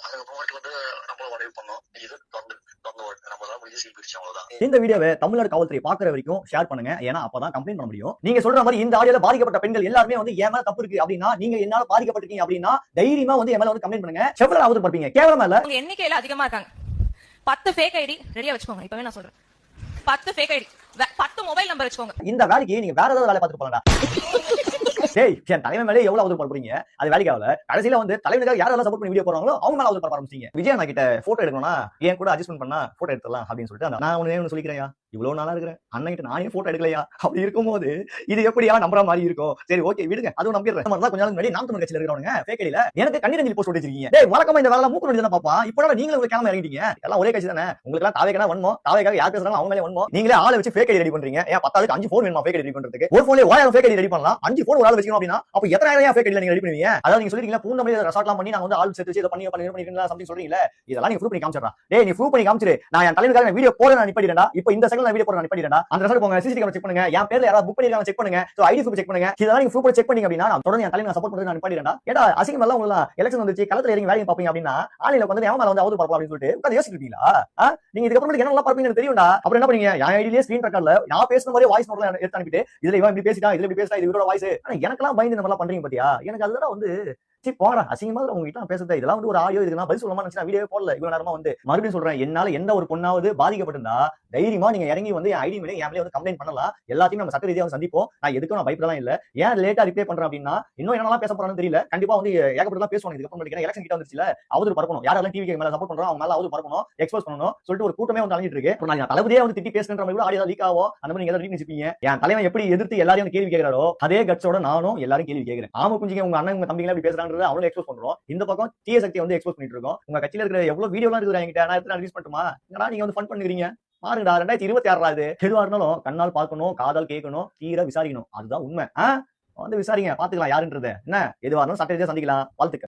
அதுக்கப்புறமேட்டு வந்து நம்மளும் உதவி பண்ணோம். இது தொடர்ந்து தொடர்ந்து நம்மளால முடிஞ்சு சீக்கிரிச்சு அவ்வளவுதான். இந்த வீடியோவை தமிழ்நாடு காவல்துறை பாக்குற வரைக்கும் ஷேர் பண்ணுங்க. ஏன்னா அப்பதான் கம்ப்ளைண்ட் பண்ண முடியும். நீங்க சொல்ற மாதிரி இந்த ஆடியோல பாதிக்கப்பட்ட பெண்கள் எல்லாருமே வந்து ஏன் மேல தப்பு இருக்கு அப்படின்னா, நீங்க என்னால பாதிக்கப்பட்டிருக்கீங்க அப்படின்னா தைரியமா வந்து என் மேல வந்து கம்ப்ளைண்ட் பண்ணுங்க. செவ்வளவு ஆவது பார்ப்பீங்க. கேவலமா இல்ல? உங்க எண்ணிக்கையில அதிகமா இருக்காங்க. 10 ஃபேக் ஐடி ரெடியா வச்சுக்கோங்க. இப்பவே நான் சொல்றேன். 10 ஃபேக் ஐடி 10 மொபைல் நம்பர் வச்சுக்கோங்க. இந்த வேலைக்கு நீங்க வேற ஏதாவது வேலை பார்த்துட்டு போலாம்டா. டேய், என் தலைவன் மேலே எவ்வளவு அவதூறு பண்றீங்க? அது வேலைக்கு ஆகல. கடைசியில வந்து தலைவனுக்காக யாரெல்லாம் சப்போர்ட் பண்ணி வீடியோ போறாங்களோ அவங்க மேல அவதூறு பண்ண ஆரம்பிச்சீங்க. விஜய் நான் கிட்ட போட்டோ எடுக்கணும்னா என் கூட அட்ஜஸ்ட்மென்ட் பண்ணா போட்டோ எடுத்துடலாம் அப்படின்னு சொல்லிட்டு நான் ஒண்ணு சொல்லிக்கிறேன். இவ்வளவு நாளா இருக்கிறேன் அண்ணன் கிட்ட நானே போட்டோ எடுக்கலையா? அப்படி இருக்கும்போது இது எப்படியா நம்புற மாதிரி இருக்கும்? சரி ஓகே விடுங்க, அதுவும் நம்பிடுறேன். நம்ம கொஞ்ச நாள் முன்னாடி நாம் தமிழ் கட்சியில இருக்கிறவங்க ஃபேக் ஐடில எனக்கு கண்ணீரஞ்சலி போஸ்ட் வச்சிருக்கீங்க. டேய், வழக்கமா இந்த வேலை மூக்கு நோண்டி தான பாப்பா. இப்போட நீங்களும் உங்க கேமரா இறங்கிட்டீங்க. எல்லாம் ஒரே கட்சி தானே. உங்களுக்கு எல்லாம் தாவேக்கனா வன்மோ, தாவேக்காக யார் பேசுறாங்க அவங்க மேலே வன்மோ. நீங்களே ஆளை வச்சு ஃபேக் ஐடி ரெடி பண்றீங்க. ஏன் 10க்கு 5 போன் வேணுமா ஃபேக் ஐடி ரெடி பண்றதுக்கு? ஒரு போன்ல 1000 ஃபேக் ஐடி ரெடி பண்ணலாம். 5 போன் ஒரு ஆள் வச்சுக்கணும் அப்படின்னா அப்ப எத்தனை ஆயிரம் ஃபேக் ஐடி நீங்க ரெடி பண்ணுவீங்க? அதாவது நீங்க சொல்றீங்க பூந்தமல்லி ரெசார்ட்லாம் பண்ணி நாங்க வந்து ஆள் சேர்த்து இத பண்ணிருக்கீங்களா சம்திங் சொல்றீங்களா? இதெல்லாம் நீங்க ப்ரூவ் பண்ணி காமிச்சறா. டேய், நீ ப்ரூவ் பண்ணி காமிச்சிரு. நான் என் தலைவனுக்காக நான் வீடியோ போட நான் நிப்பாட்டிடா. இப்போ இந்த செகண்ட்ல நான் வீடியோ போட நான் நிப்பாட்டிடா. அந்த ரெசார்ட் போங்க, சிசிடிவி கேமரா செக் பண்ணுங்க. என் பேர்ல யாராவது புக் பண்ணிருக்காங்க செக் பண்ணுங்க. சோ ஐடி ப்ரூஃப் செக் பண்ணுங்க. இதெல்லாம் நீங்க ப்ரூஃப் பண்ணி செக் பண்ணீங்க அப்படினா நான் தொடர்ந்து என் தலைவனை சப்போர்ட் பண்றது நான் நிப்பாட்டிடா. ஏடா அசிங்கம் எல்லாம் உங்களுக்கு எலெக்ஷன் வந்துச்சு, களத்துல இறங்கி வேலைய பாப்பீங்க அப்படினா ஆளில வந்து எவன் மேல வந்து அவுது பார்ப்போம் அப்படி சொல்லிட்டு உட்கார்ந்து யோசிக்கிறீங்களா? நீங்க இதுக்கு அப்புறம் என்னெல்லாம் பார்ப்பீங்கன்னு தெரியும்டா. அப்புறம் என்ன பண்ணீங்க? என் ஐடியிலே ஸ்கிரீன் ரெக்கார்ட்ல நான் பேசுன மாதிரி வாய்ஸ் நோட்ல எடுத்து அனுப்பிட்டு இதுல இவன் இப்படி பேசிட்டா, இதுல இப்படி பேசிட்டா, இது இவரோட வாய்ஸ். ஆனா எனக்கெல்லாம் பயந்து இந்த மாதிரி பண்றீங்க பாத்தியா? எனக்கு அதுதான் வந்து சி போங்கடா, அசிங்கமா உங்ககிட்ட நான் பேசுறது இதெல்லாம் வந்து ஒரு ஆடியோ, இதுக்கு நான் பதில் சொல்லமா நினைச்சு வீடியோவே போடல. இவ்வளவு நேரமா வந்து மறுபடியும் சொல்றேன், என்னால எந்த ஒரு பொண்ணாவது பாதிக்கப்பட்டிருந்தா தைரியமா நீங்க இறங்கி வந்து என் ஐடி மேலே என் மேலே வந்து கம்ப்ளைண்ட் பண்ணலாம். எல்லாத்தையும் நம்ம சட்ட ரீதியா வந்து சந்திப்போம். நான் எதுக்கும் நான் பயப்படலாம் இல்ல. ஏன் லேட்டா ரிப்ளை பண்றேன் அப்படின்னா இன்னும் என்னெல்லாம் பேச போறான்னு தெரியல. கண்டிப்பா வந்து ஏகப்பட்டலாம் பேசுவாங்க. இதுக்கு அப்புறம் நினைக்கிறேன் எலெக்ஷன் கிட்ட வந்துருச்சுல, அவதூறு பரப்பணும். யாரெல்லாம் டிவி மேல சப்போர்ட் பண்றோம் அவங்க மேல அவதூறு பரப்பணும், எக்ஸ்போஸ் பண்ணணும் சொல்லிட்டு ஒரு கூட்டமே வந்து அலைஞ்சிட்டு இருக்கு. அப்புறம் நான் தளபதியே வந்து திட்டி பேசுற மாதிரி கூட ஆடியோ லீக் ஆகும். அந்த மாதிரி நீங்க எல்லாம் நினைச்சிப்பீங்க. என் தலைவன் எப்படி எதிர்த்து எல்லாரையும் வந்து கேள்வி கேட்கிறாரோ அதே கட்சோட நானும் எல்லாரும் கேள்வி கேட்கிறேன். ஆமா குஞ்சிங்க, உங்க அண்ணன் உங்க தம்பிங்க எப்படி பேசுறாங்கறத அவங்களும் எக்ஸ்போஸ் பண்றோம். இந்த பக்கம் தீய சக்தியை வந்து எக்ஸ்போஸ் பண்ணிட்டு இருக்கோம். உங்க கட்சியில இருக்கிற எவ்வளவு வீடியோலாம் இருக்குது என்கிட்ட, நான் எடுத்து ரிலீஸ் பண்ணட்டுமா? என்னடா நீங்க வந்து ஃபன் பண்ணுகிறீங்க? பாருங்கடா, 2026 எதுவா இருந்தாலும் கண்ணால் பார்க்கணும், காதால் கேட்கணும், தீர விசாரிக்கணும். அதுதான் உண்மை. வந்து விசாரிங்க, பாத்துக்கலாம் யாருன்றது என்ன. எதுவா இருந்தாலும் சட்ட ரீதியா சந்திக்கலாம். வாழ்த்துக்கள்.